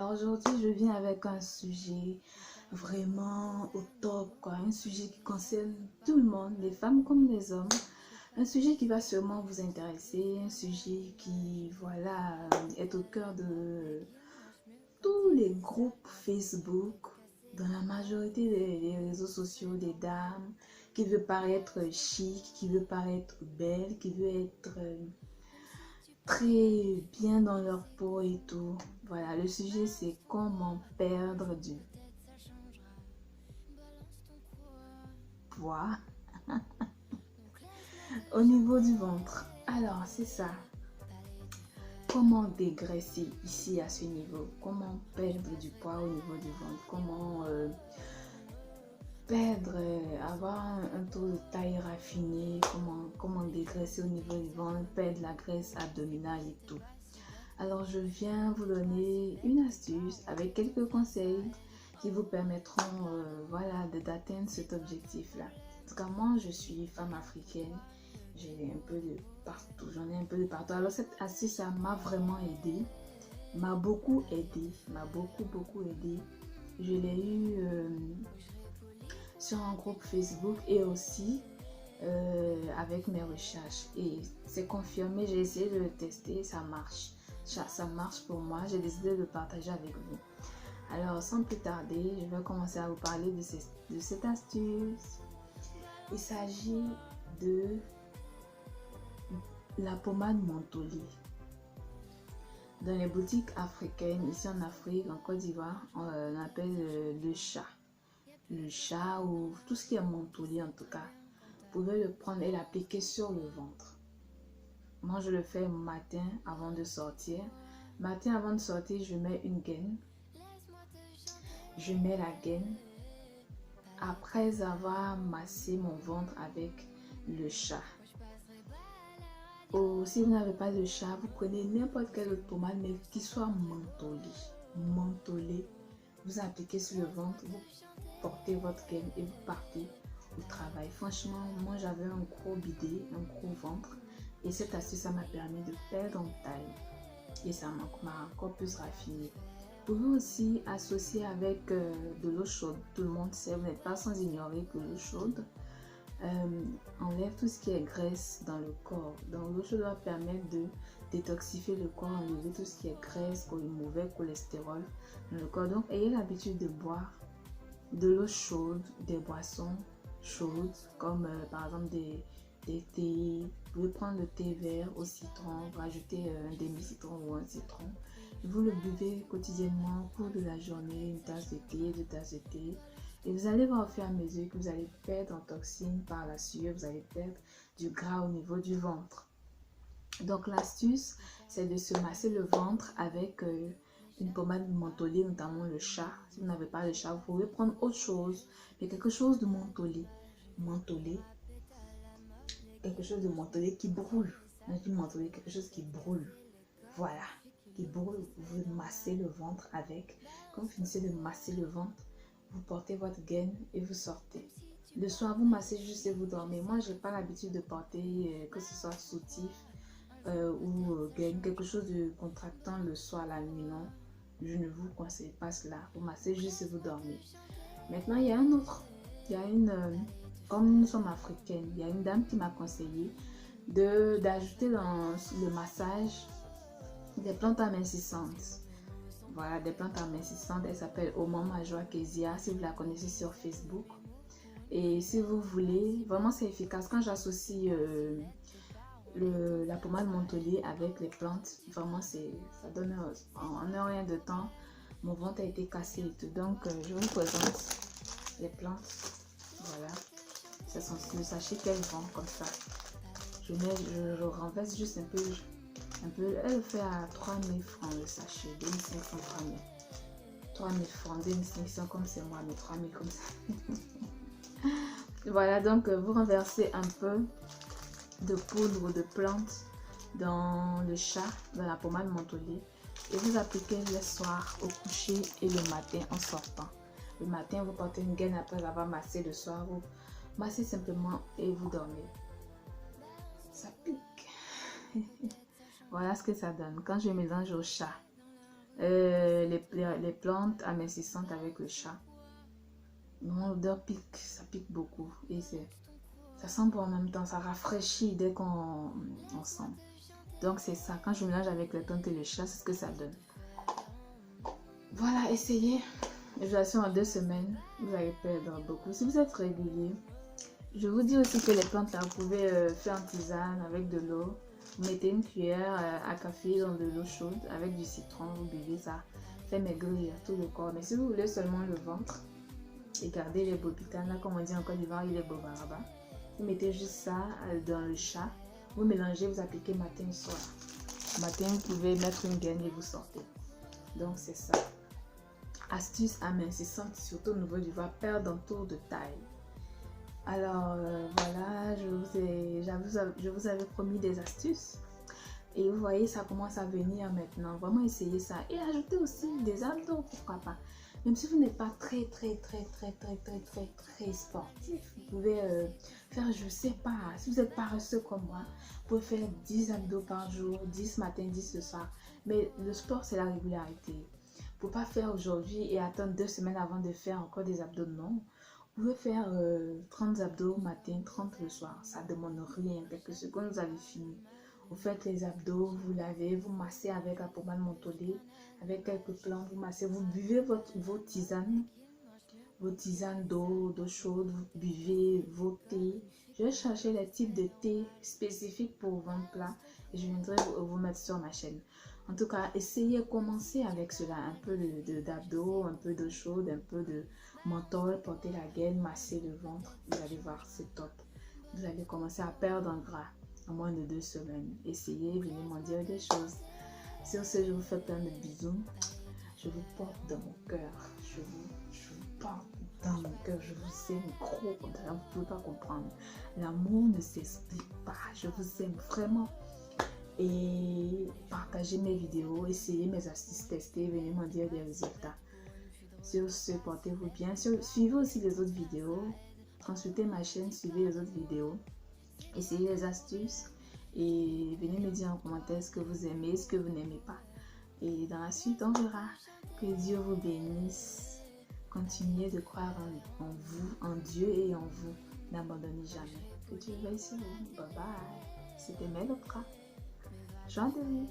Alors aujourd'hui, je viens avec un sujet vraiment au top, quoi. Un sujet qui concerne tout le monde, les femmes comme les hommes. Un sujet qui va sûrement vous intéresser, un sujet qui, voilà, est au cœur de tous les groupes Facebook, dans la majorité des réseaux sociaux, des dames, qui veut paraître chic, qui veut paraître belle, qui veut être très bien dans leur peau et tout. Voilà, le sujet c'est comment perdre du poids au niveau du ventre. Alors, c'est ça. Comment dégraisser ici à ce niveau? Comment perdre du poids au niveau du ventre? Comment perdre, avoir un taux de taille raffiné? Comment dégraisser au niveau du ventre? Perdre la graisse abdominale et tout. Alors, je viens vous donner une astuce avec quelques conseils qui vous permettront voilà, d'atteindre cet objectif-là. En tout cas, moi, je suis femme africaine. J'ai un peu de partout, j'en ai un peu de partout. Alors, cette astuce, ça m'a vraiment aidé, m'a beaucoup aidé, m'a beaucoup aidé. Je l'ai eu sur un groupe Facebook et aussi avec mes recherches. Et c'est confirmé, j'ai essayé de le tester, ça marche. Ça marche pour moi, j'ai décidé de le partager avec vous. Alors, sans plus tarder, je vais commencer à vous parler de cette astuce. Il s'agit de la pommade mentholée. Dans les boutiques africaines, ici en Afrique, en Côte d'Ivoire, on appelle le chat. Le chat ou tout ce qui est mentholé en tout cas. Vous pouvez le prendre et l'appliquer sur le ventre. Moi, je le fais matin avant de sortir. Matin avant de sortir, je mets une gaine. Je mets la gaine après avoir massé mon ventre avec le chat. Ou si vous n'avez pas de chat, vous prenez n'importe quelle autre pommade, mais qui soit mentholée. Mentholée. Vous appliquez sur le ventre, vous portez votre gaine et vous partez au travail. Franchement, moi j'avais un gros bidet, un gros ventre. Et cette astuce, ça m'a permis de perdre en taille. Et ça m'a encore plus raffiné. Vous pouvez aussi associer avec de l'eau chaude. Tout le monde sait, vous n'êtes pas sans ignorer que l'eau chaude enlève tout ce qui est graisse dans le corps. Donc l'eau chaude va permettre de détoxifier le corps, enlever tout ce qui est graisse, le mauvais cholestérol dans le corps. Donc ayez l'habitude de boire de l'eau chaude, des boissons chaudes comme par exemple des thés. Vous pouvez prendre le thé vert au citron, rajouter un demi-citron ou un citron. Vous le buvez quotidiennement au cours de la journée, une tasse de thé, deux tasses de thé. Et vous allez voir au fur et à mesure que vous allez perdre en toxines par la sueur, vous allez perdre du gras au niveau du ventre. Donc l'astuce, c'est de se masser le ventre avec une pommade mentholée, notamment le chat. Si vous n'avez pas le chat, vous pouvez prendre autre chose, mais quelque chose de mentholé. Mentholé. Quelque chose de mentholé qui brûle. Je dis mentholé, quelque chose qui brûle. Voilà, qui brûle. Vous massez le ventre avec. Quand vous finissez de masser le ventre, vous portez votre gaine et vous sortez. Le soir, vous massez juste et vous dormez. Moi, je n'ai pas l'habitude de porter que ce soit soutif ou gaine, quelque chose de contractant le soir, la nuit, non. Je ne vous conseille pas cela. Vous massez juste et vous dormez. Maintenant, il y a un autre. Il y a comme nous sommes africaines, il y a une dame qui m'a conseillé d'ajouter dans le massage des plantes amincissantes. Voilà, des plantes amincissantes. Elle s'appelle Omama Joakezia, si vous la connaissez sur Facebook. Et si vous voulez, vraiment c'est efficace. Quand j'associe la pommade mentholée avec les plantes, vraiment ça donne en un rien de temps, mon ventre a été cassé et tout. Donc je vous présente les plantes. Voilà, ce sont le sachet qu'elles vendent comme ça. Je renverse juste un peu. Elle fait à 3000 francs le sachet, 2500, 3000. 3000 francs, 2500 comme c'est moi, mais 3000 comme ça. Voilà, donc vous renversez un peu de poudre de plantes dans le chat, dans la pommade mentholée, et vous appliquez le soir au coucher et le matin en sortant. Le matin, vous portez une gaine après avoir massé. Le soir, vous massez simplement et vous dormez. Ça pique. Voilà ce que ça donne quand je mélange au chat. les plantes amincissantes avec le chat. Non, l'odeur pique, ça pique beaucoup. Et ça sent bon en même temps, ça rafraîchit dès qu'on sent. Donc c'est ça, quand je mélange avec les plantes et le chat, c'est ce que ça donne. Voilà, essayez. Je vous assure, en 2 semaines, vous allez perdre beaucoup. Si vous êtes régulier, je vous dis aussi que les plantes là, vous pouvez faire en tisane avec de l'eau. Vous mettez une cuillère à café dans de l'eau chaude avec du citron, vous buvez ça. Fait maigrir tout le corps. Mais si vous voulez seulement le ventre et garder les bobitanes, là comme on dit en Côte d'Ivoire, il est bobaraba. Vous mettez juste ça dans le chat. Vous mélangez, vous appliquez matin et soir. Matin, vous pouvez mettre une gaine et vous sortez. Donc c'est ça. Astuce amincissante, surtout au niveau du ventre, perdre un tour de taille. Alors voilà, je vous avais promis des astuces. Et vous voyez, ça commence à venir maintenant. Vraiment essayez ça. Et ajoutez aussi des abdos, pourquoi pas. Même si vous n'êtes pas très sportif, vous pouvez faire, je sais pas, si vous êtes paresseux comme moi, vous pouvez faire 10 abdos par jour, 10 matin, 10 le soir. Mais le sport, c'est la régularité. Vous ne pouvez pas faire aujourd'hui et attendre 2 semaines avant de faire encore des abdos, non. Vous pouvez faire 30 abdos matin, 30 le soir. Ça ne demande rien, quelques secondes, vous avez fini. Vous faites les abdos, vous lavez, vous massez avec la pommade mentholée, avec quelques plantes, vous massez, vous buvez vos tisanes d'eau chaude, vous buvez vos thés. Je vais chercher les types de thé spécifiques pour vos plats et je viendrai vous mettre sur ma chaîne. En tout cas, essayez, commencer avec cela, un peu d'abdos, un peu d'eau chaude, un peu de menthol, portez la gaine, masser le ventre, vous allez voir, c'est top. Vous allez commencer à perdre en gras en moins de 2 semaines. Essayez, venez m'en dire des choses. Sur ce, je vous fais plein de bisous. Je vous porte dans mon cœur. Je vous porte dans mon cœur. Je vous aime gros. Vous ne pouvez pas comprendre. L'amour ne s'explique pas. Je vous aime vraiment. Et partagez mes vidéos, essayez mes astuces, testez, venez m'en dire des résultats. Sur ce, portez-vous bien. Suivez aussi les autres vidéos. Consultez ma chaîne, suivez les autres vidéos. Essayez les astuces et venez me dire en commentaire ce que vous aimez, ce que vous n'aimez pas. Et dans la suite, on verra. Que Dieu vous bénisse. Continuez de croire en vous, en Dieu et en vous. N'abandonnez jamais. Que Dieu veille sur vous. Bye bye. C'était Melopra. Joie de vie.